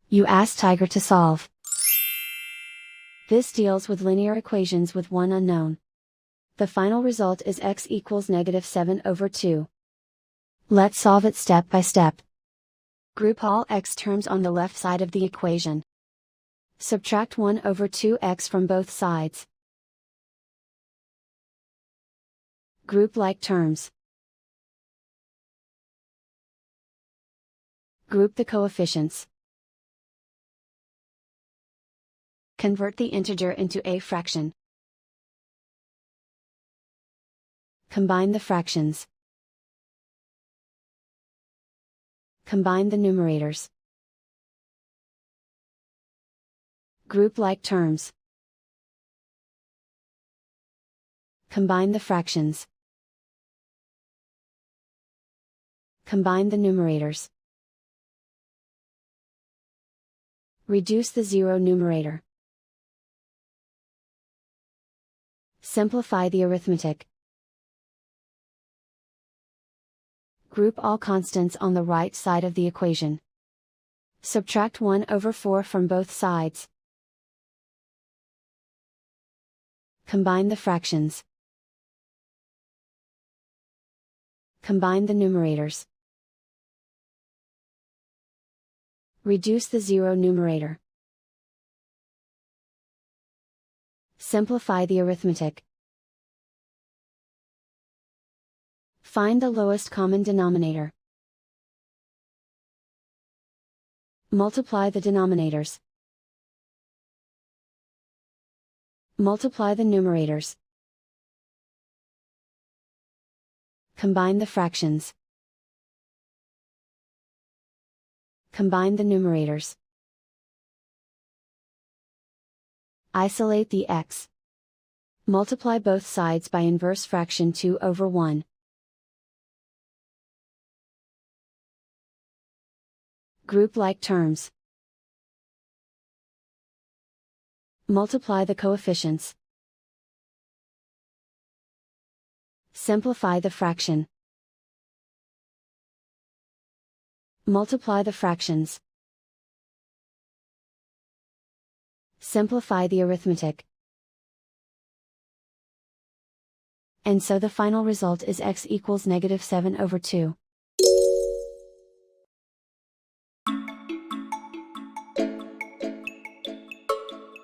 You ask Tiger to solve. This deals with linear equations with one unknown. The final result is x equals -7/2. Let's solve it step by step. Group all x terms on the left side of the equation. Subtract 1/2x from both sides. Group like terms. Group the coefficients. Convert the integer into a fraction. Combine the fractions. Combine the numerators. Group like terms. Combine the fractions. Combine the numerators. Reduce the zero numerator. Simplify the arithmetic. Group all constants on the right side of the equation. Subtract 1/4 from both sides. Combine the fractions. Combine the numerators. Reduce the zero numerator. Simplify the arithmetic. Find the lowest common denominator. Multiply the denominators. Multiply the numerators. Combine the fractions. Combine the numerators. Isolate the x. Multiply both sides by inverse fraction 2/1. Group like terms. Multiply the coefficients. Simplify the fraction. Multiply the fractions. Simplify the arithmetic. And so the final result is x equals -7/2.